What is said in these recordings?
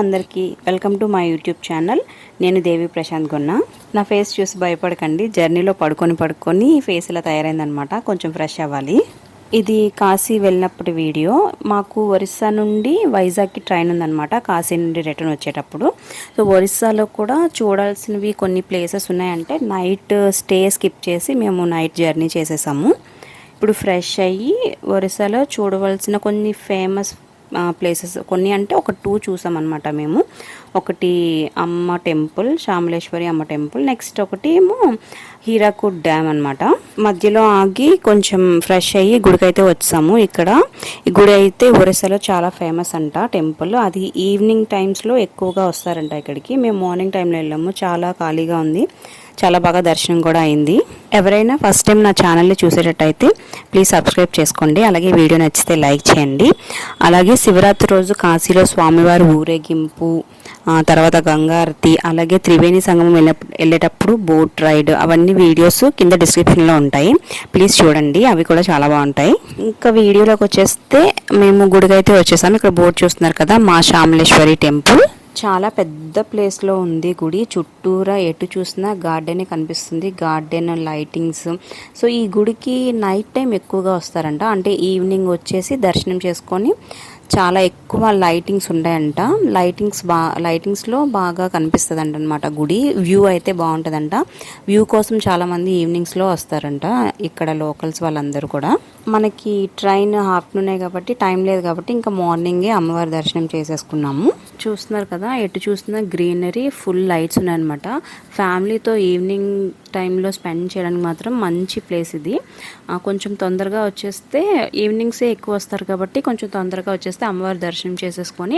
అందరికీ welcome to my YouTube channel. నేను దేవి ప్రశాంత్ గొన్న. నా ఫేస్ చూసి భయపడకండి. జర్నీలో పడుకొని ఫేస్ ఇలా తయారైందనమాట. కొంచెం ఫ్రెష్ అవ్వాలి. ఇది కాశీ వెళ్ళినప్పుడు వీడియో. మాకు ఒరిస్సా నుండి వైజాగ్కి ట్రైన్ ఉందన్నమాట, కాశీ నుండి రిటర్న్ వచ్చేటప్పుడు. సో ఒరిస్సాలో కూడా చూడాల్సినవి కొన్ని ప్లేసెస్ ఉన్నాయంటే నైట్ స్టే స్కిప్ చేసి మేము నైట్ జర్నీ చేసేసాము. ఇప్పుడు ఫ్రెష్ అయ్యి ఒరిస్సాలో చూడవలసిన కొన్ని ఫేమస్ ప్లేసెస్ కొన్ని అంటే ఒక 2 చూసామన్నమాట మేము. ఒకటి అమ్మ టెంపుల్, శ్యామలేశ్వరి అమ్మ టెంపుల్. నెక్స్ట్ ఒకటి ఏమో హీరాకుడ్ డ్యామ్ అనమాట. మధ్యలో ఆగి కొంచెం ఫ్రెష్ అయ్యి గుడికైతే వచ్చాము. ఇక్కడ ఈ గుడి అయితే ఒరిస్సాలో చాలా ఫేమస్ అంట టెంపుల్. అది ఈవినింగ్ టైమ్స్లో ఎక్కువగా వస్తారంట ఇక్కడికి. మేము మార్నింగ్ టైంలో వెళ్ళాము. చాలా ఖాళీగా ఉంది, చాలా బాగా దర్శనం కూడా అయింది. ఎవరైనా ఫస్ట్ టైం నా ఛానల్ని చూసేటట్టయితే ప్లీజ్ సబ్స్క్రైబ్ చేసుకోండి. అలాగే వీడియో నచ్చితే లైక్ చేయండి. అలాగే శివరాత్రి రోజు కాశీలో స్వామివారి ఊరేగింపు, తర్వాత గంగారతి, అలాగే త్రివేణి సంగమం వెళ్ళేటప్పుడు బోట్ రైడ్, అవన్నీ వీడియోస్ కింద డిస్క్రిప్షన్లో ఉంటాయి. ప్లీజ్ చూడండి, అవి కూడా చాలా బాగుంటాయి. ఇంకా వీడియోలోకి వచ్చేస్తే మేము గుడికైతే వచ్చేసాము. ఇక్కడ బోర్డు చూస్తున్నారు కదా, మా శ్యామలేశ్వరి టెంపుల్. చాలా పెద్ద ప్లేస్లో ఉంది గుడి. చుట్టూరా ఎటు చూసినా గార్డెనే కనిపిస్తుంది. Garden, lightings. సో ఈ గుడికి నైట్ టైం ఎక్కువగా వస్తారంట. అంటే ఈవినింగ్ వచ్చేసి దర్శనం చేసుకొని చాలా ఎక్కువ లైటింగ్స్ ఉంటాయంట. లైటింగ్స్లో బాగా కనిపిస్తుంది అనమాట గుడి. వ్యూ అయితే బాగుంటుందంట. వ్యూ కోసం చాలామంది ఈవినింగ్స్లో వస్తారంట ఇక్కడ లోకల్స్ వాళ్ళందరూ కూడా. మనకి ట్రైన్ ఆఫ్టర్నూనే కాబట్టి టైం లేదు కాబట్టి ఇంకా మార్నింగే అమ్మవారి దర్శనం చేసేసుకున్నాము. చూస్తున్నారు కదా, ఎటు చూస్తున్నా గ్రీనరీ, ఫుల్ లైట్స్ ఉన్నాయన్నమాట. ఫ్యామిలీతో ఈవినింగ్ టైంలో స్పెండ్ చేయడానికి మాత్రం మంచి ప్లేస్ ఇది. కొంచెం తొందరగా వచ్చేస్తే, ఈవినింగ్సే ఎక్కువ వస్తారు కాబట్టి కొంచెం తొందరగా వచ్చేస్తే అమ్మవారి దర్శనం చేసేసుకొని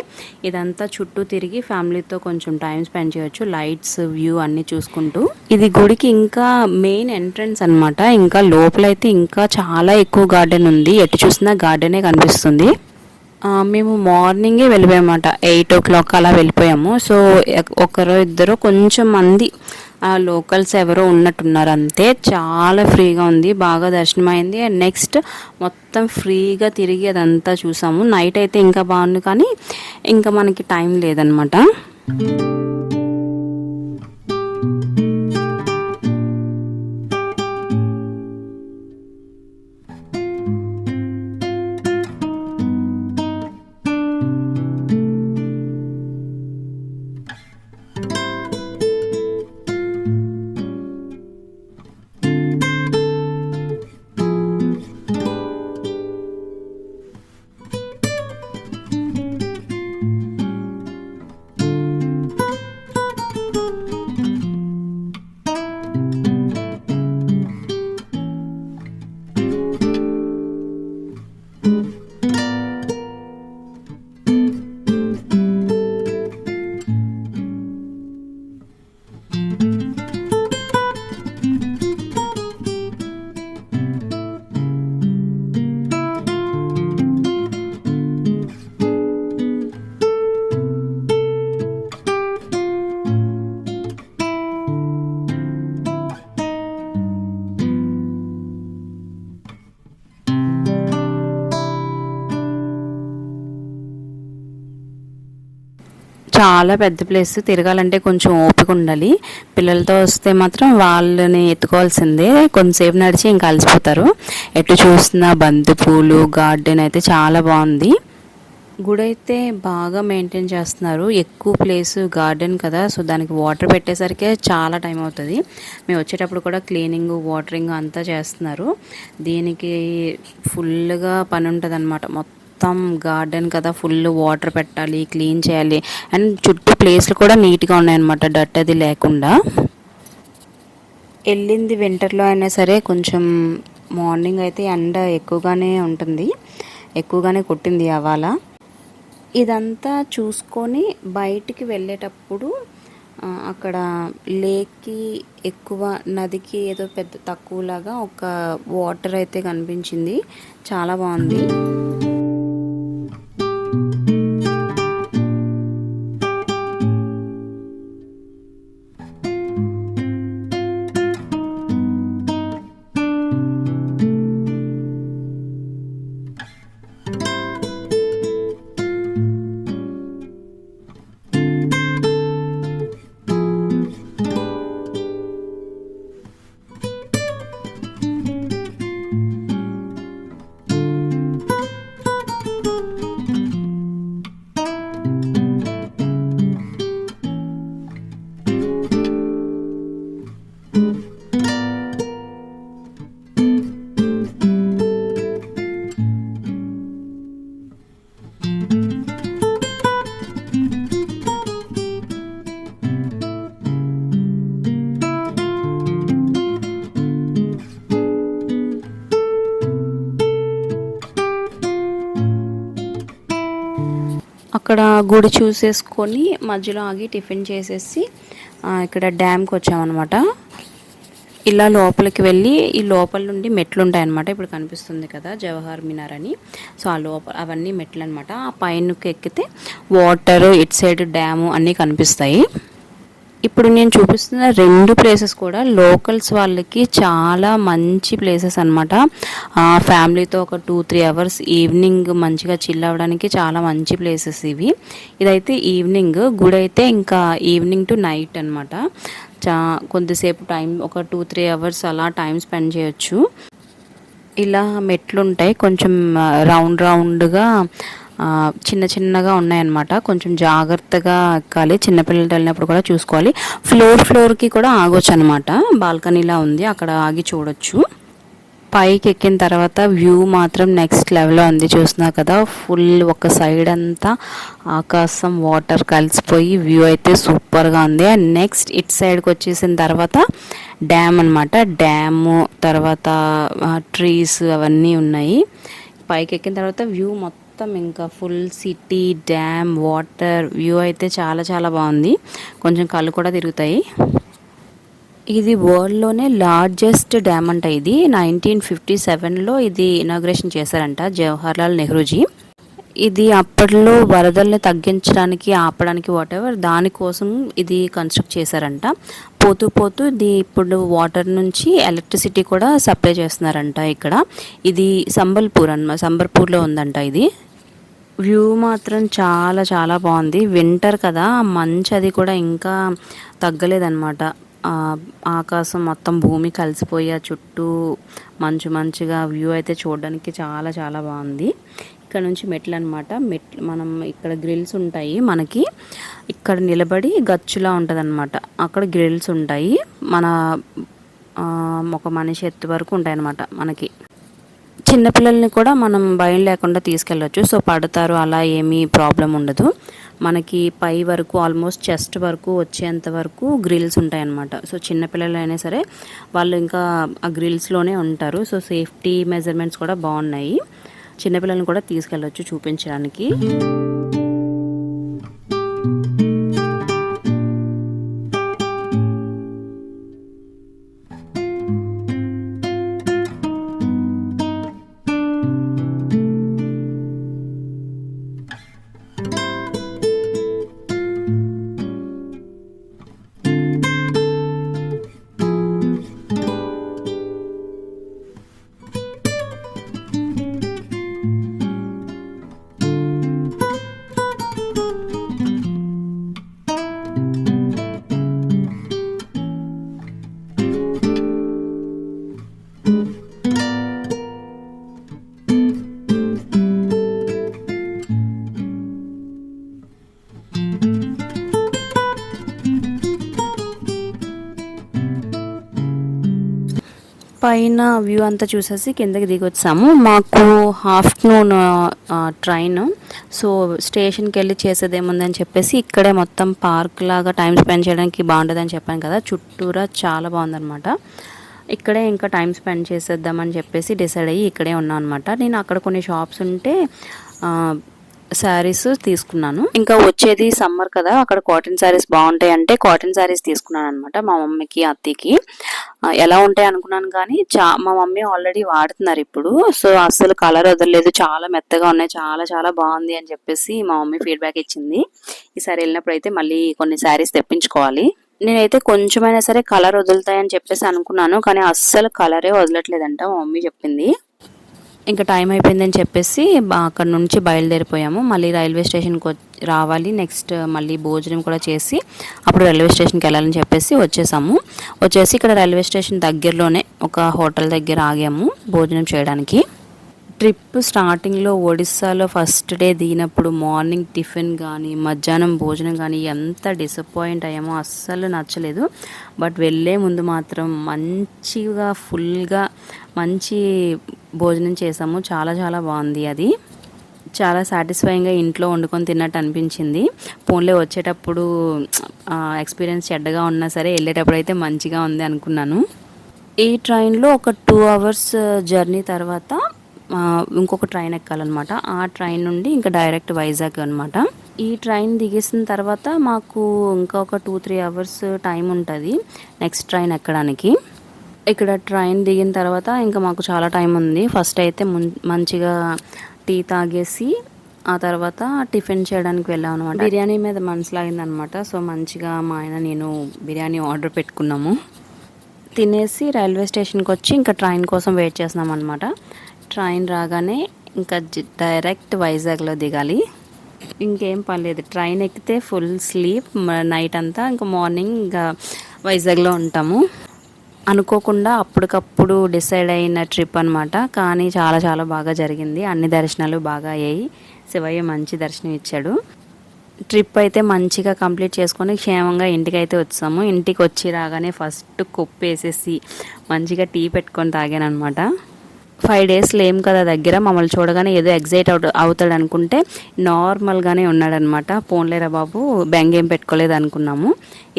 ఇదంతా చుట్టూ తిరిగి ఫ్యామిలీతో కొంచెం టైం స్పెండ్ చేయొచ్చు. లైట్స్, వ్యూ అన్నీ చూసుకుంటూ. ఇది గుడికి ఇంకా మెయిన్ ఎంట్రన్స్ అనమాట. ఇంకా లోపలైతే ఇంకా చాలా ఎక్కువ గార్డెన్ ఉంది. ఎటు చూసినా గార్డెనే కనిపిస్తుంది. మేము మార్నింగే వెళ్ళిపోయామన్నమాట. 8 o'clock అలా వెళ్ళిపోయాము. సో ఒకరో ఇద్దరు కొంచెం మంది లోకల్స్ ఎవరో ఉన్నట్టున్నారు అంతే. చాలా ఫ్రీగా ఉంది, బాగా దర్శనం అయింది. అండ్ నెక్స్ట్ మొత్తం ఫ్రీగా తిరిగి అదంతా చూసాము. నైట్ అయితే ఇంకా బాగుంది కానీ ఇంకా మనకి టైం లేదనమాట. చాలా పెద్ద ప్లేస్. తిరగాలంటే కొంచెం ఓపిక ఉండాలి. పిల్లలతో వస్తే మాత్రం వాళ్ళని ఎత్తుకోవాల్సిందే. కొంతసేపు నడిచి ఇంకా అలసిపోతారు. ఎటు చూసినా బంతిపూలు, గార్డెన్ అయితే చాలా బాగుంది. గుడి అయితే బాగా మెయింటైన్ చేస్తున్నారు. ఎక్కువ ప్లేస్ గార్డెన్ కదా, సో దానికి వాటర్ పెట్టేసరికి చాలా టైం అవుతుంది. మేము వచ్చేటప్పుడు కూడా క్లీనింగ్, వాటరింగ్ అంతా చేస్తున్నారు. దీనికి ఫుల్గా పని ఉంటుంది అనమాట. మొత్తం గార్డెన్ కదా, ఫుల్ వాటర్ పెట్టాలి, క్లీన్ చేయాలి. అండ్ చుట్టూ ప్లేస్లు కూడా నీట్గా ఉన్నాయన్నమాట, డట్ అది లేకుండా. వెళ్ళింది వింటర్లో అయినా సరే కొంచెం మార్నింగ్ అయితే ఎండ ఎక్కువగానే ఉంటుంది, ఎక్కువగానే కొట్టింది అవాల. ఇదంతా చూసుకొని బయటికి వెళ్ళేటప్పుడు అక్కడ లేక్కి ఎక్కువ, నదికి ఏదో పెద్ద తక్కువలాగా ఒక వాటర్ అయితే కనిపించింది. చాలా బాగుంది. అక్కడ గుడి చూసేసుకొని మధ్యలో ఆగి టిఫిన్ చేసేసి ఇక్కడ డ్యామ్కి వచ్చామన్నమాట. ఇలా లోపలికి వెళ్ళి ఈ లోపల నుండి మెట్లు ఉంటాయన్నమాట. ఇప్పుడు కనిపిస్తుంది కదా జవహర్ మినార్ అని. సో ఆ లోపల అవన్నీ మెట్లు అనమాట. ఆ పైనకి ఎక్కితే వాటర్, ఇటు సైడ్ డ్యాము అన్నీ కనిపిస్తాయి. ఇప్పుడు నేను చూపిస్తున్న 2 ప్లేసెస్ కూడా లోకల్స్ వాళ్ళకి చాలా మంచి ప్లేసెస్ అనమాట. ఫ్యామిలీతో ఒక 2-3 అవర్స్ ఈవినింగ్ మంచిగా చిల్ అవ్వడానికి చాలా మంచి ప్లేసెస్ ఇవి. ఇదైతే ఈవినింగ్, గుడి అయితే ఇంకా ఈవినింగ్ టు నైట్ అనమాట. కొద్దిసేపు టైం, ఒక 2-3 అవర్స్ అలా టైం స్పెండ్ చేయొచ్చు. ఇలా మెట్లు ఉంటాయి, కొంచెం రౌండ్గా చిన్న చిన్నగా ఉన్నాయన్నమాట. కొంచెం జాగ్రత్తగా ఎక్కాలి, చిన్నపిల్లలు వెళ్ళినప్పుడు కూడా చూసుకోవాలి. ఫ్లోర్కి కూడా ఆగొచ్చు అనమాట. బాల్కనీలా ఉంది, అక్కడ ఆగి చూడొచ్చు. పైకి ఎక్కిన తర్వాత వ్యూ మాత్రం నెక్స్ట్ లెవెల్లో ఉంది. చూస్తున్నా కదా, ఫుల్ ఒక సైడ్ అంతా ఆకాశం వాటర్ కలిసిపోయి వ్యూ అయితే సూపర్గా ఉంది. అండ్ నెక్స్ట్ ఇట్ సైడ్కి వచ్చేసిన తర్వాత డ్యామ్ అనమాట. డ్యాము తర్వాత ట్రీస్ అవన్నీ ఉన్నాయి. పైకి ఎక్కిన తర్వాత వ్యూ మొత్తం ఇంకా full city, dam, water view అయితే చాలా చాలా బాగుంది. కొంచెం కళ్ళు కూడా తిరుగుతాయి. ఇది వరల్డ్లోనే లార్జెస్ట్ డ్యామ్ అంట. ఇది 1957లో ఇది ఇనాగ్రేషన్ చేశారంట జవహర్లాల్ నెహ్రూజీ. ఇది అప్పట్లో వరదల్ని తగ్గించడానికి, ఆపడానికి వాటెవర్ దానికోసం ఇది కన్స్ట్రక్ట్ చేశారంట. పోతూ ఇది ఇప్పుడు వాటర్ నుంచి ఎలక్ట్రిసిటీ కూడా సప్లై చేస్తున్నారంట ఇక్కడ. ఇది సంబల్పూర్లో ఉందంట ఇది. వ్యూ మాత్రం చాలా చాలా బాగుంది. వింటర్ కదా, మంచు అది కూడా ఇంకా తగ్గలేదన్నమాట. ఆకాశం మొత్తం భూమి కలిసిపోయి చుట్టూ మంచుగా వ్యూ అయితే చూడడానికి చాలా చాలా బాగుంది. ఇక్కడ నుంచి మెట్లు అనమాట. మనం ఇక్కడ గ్రిల్స్ ఉంటాయి మనకి. ఇక్కడ నిలబడి గచ్చులా ఉంటుంది అనమాట. అక్కడ గ్రిల్స్ ఉంటాయి. ఒక మనిషి ఎత్తు వరకు ఉంటాయి అనమాట మనకి. చిన్నపిల్లల్ని కూడా మనం భయం లేకుండా తీసుకెళ్ళొచ్చు. సో పడతారు, అలా ఏమీ ప్రాబ్లం ఉండదు. మనకి పై వరకు ఆల్మోస్ట్ చెస్ట్ వరకు వచ్చేంత వరకు గ్రిల్స్ ఉంటాయన్నమాట. సో చిన్నపిల్లలు అయినా సరే వాళ్ళు ఇంకా ఆ గ్రిల్స్లోనే ఉంటారు. సో సేఫ్టీ మెజర్మెంట్స్ కూడా బాగున్నాయి. చిన్నపిల్లల్ని కూడా తీసుకెళ్ళొచ్చు చూపించడానికి. పైన వ్యూ అంతా చూసేసి కిందకి దిగి వచ్చాము. మాకు ఆఫ్టర్నూన్ ట్రైన్. సో స్టేషన్కి వెళ్ళి చేసేది ఏముందని చెప్పేసి ఇక్కడే మొత్తం పార్క్ లాగా టైం స్పెండ్ చేయడానికి బాగుంటుందని చెప్పాను కదా. చుట్టూరా చాలా బాగుందన్నమాట. ఇక్కడే ఇంకా టైం స్పెండ్ చేసేద్దామని చెప్పేసి డిసైడ్ అయ్యి ఇక్కడే ఉన్నాను అనమాట. నేను అక్కడ కొన్ని షాప్స్ ఉంటే శారీస్ తీసుకున్నాను. ఇంకా వచ్చేది సమ్మర్ కదా, అక్కడ కాటన్ శారీస్ బాగుంటాయి అంటే కాటన్ శారీస్ తీసుకున్నాను అనమాట. మా మమ్మీకి, అత్తయ్యకి. ఎలా ఉంటాయి అనుకున్నాను కానీ మా మమ్మీ ఆల్రెడీ వాడుతున్నారు ఇప్పుడు. సో అస్సలు కలర్ వదలలేదు, చాలా మెత్తగా ఉన్నాయి, చాలా చాలా బాగుంది అని చెప్పేసి మా మమ్మీ ఫీడ్బ్యాక్ ఇచ్చింది. ఈసారి వెళ్ళినప్పుడు అయితే మళ్ళీ కొన్ని శారీస్ తెప్పించుకోవాలి. నేనైతే కొంచెమైనా సరే కలర్ వదులుతాయని చెప్పేసి అనుకున్నాను, కానీ అస్సలు కలరే వదలట్లేదంట మా మమ్మీ చెప్పింది. ఇంకా టైం అయిపోయిందని చెప్పేసి అక్కడ నుంచి బయలుదేరిపోయాము. మళ్ళీ రైల్వే స్టేషన్కి రావాలి. నెక్స్ట్ మళ్ళీ భోజనం కూడా చేసి అప్పుడు రైల్వే స్టేషన్కి వెళ్ళాలని చెప్పేసి వచ్చేసి ఇక్కడ రైల్వే స్టేషన్ దగ్గరలోనే ఒక హోటల్ దగ్గర ఆగాము భోజనం చేయడానికి. ట్రిప్ స్టార్టింగ్లో ఒడిస్సాలో ఫస్ట్ డే దిగినప్పుడు మార్నింగ్ టిఫిన్ కానీ మధ్యాహ్నం భోజనం కానీ ఎంత డిసప్పాయింట్ అయ్యామో, అస్సలు నచ్చలేదు. బట్ వెళ్ళే ముందు మాత్రం మంచిగా ఫుల్గా మంచి భోజనం చేసాము. చాలా చాలా బాగుంది. అది చాలా సాటిస్ఫైయింగ్గా ఇంట్లో వండుకొని తిన్నట్టు అనిపించింది. పోన్లే వచ్చేటప్పుడు ఎక్స్పీరియన్స్ చెడ్డగా ఉన్నా సరే వెళ్ళేటప్పుడు అయితే మంచిగా ఉంది అనుకున్నాను. ఈ ట్రైన్లో ఒక 2 అవర్స్ జర్నీ తర్వాత ఇంకొక ట్రైన్ ఎక్కాలన్నమాట. ఆ ట్రైన్ నుండి ఇంకా డైరెక్ట్ వైజాగ్ అనమాట. ఈ ట్రైన్ దిగేసిన తర్వాత మాకు ఇంకా ఒక 2-3 అవర్స్ టైం ఉంటుంది నెక్స్ట్ ట్రైన్ ఎక్కడానికి. ఇక్కడ ట్రైన్ దిగిన తర్వాత ఇంకా మాకు చాలా టైం ఉంది. ఫస్ట్ అయితే మంచిగా టీ తాగేసి ఆ తర్వాత టిఫిన్ చేయడానికి వెళ్ళాం అనమాట. బిర్యానీ మీద మనసు లాగిందనమాట. సో మంచిగా మా ఆయన నేను బిర్యానీ ఆర్డర్ పెట్టుకున్నాము. తినేసి రైల్వే స్టేషన్కి వచ్చి ఇంకా ట్రైన్ కోసం వెయిట్ చేస్తున్నాం అనమాట. ట్రైన్ రాగానే ఇంకా డైరెక్ట్ వైజాగ్లో దిగాలి. ఇంకేం పర్లేదు, ట్రైన్ ఎక్కితే ఫుల్ స్లీప్ నైట్ అంతా, ఇంకా మార్నింగ్ ఇంకా వైజాగ్లో ఉంటాము. అనుకోకుండా అప్పటికప్పుడు డిసైడ్ అయిన ట్రిప్ అనమాట. కానీ చాలా చాలా బాగా జరిగింది. అన్ని దర్శనాలు బాగా అయ్యాయి. శివయ్య మంచి దర్శనం ఇచ్చాడు. ట్రిప్ అయితే మంచిగా కంప్లీట్ చేసుకొని క్షేమంగా ఇంటికి అయితే వచ్చాము. ఇంటికి వచ్చి రాగానే ఫస్ట్ కుప్పేసేసి మంచిగా టీ పెట్టుకొని తాగాను అనమాట. 5 days లేం కదా దగ్గర, మమ్మల్ని చూడగానే ఏదో ఎగ్జైట్ అవుతాడు అనుకుంటే నార్మల్గానే ఉన్నాడనమాట. పోన్లేరా బాబు బెంగేం పెట్టుకోలేదు అనుకున్నాము.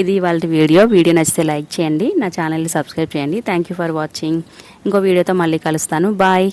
ఇది ఇవాళ వీడియో నచ్చితే లైక్ చేయండి, నా ఛానల్ని సబ్స్క్రైబ్ చేయండి. Thank you for watching. ఇంకో వీడియోతో మళ్ళీ కలుస్తాను. బాయ్.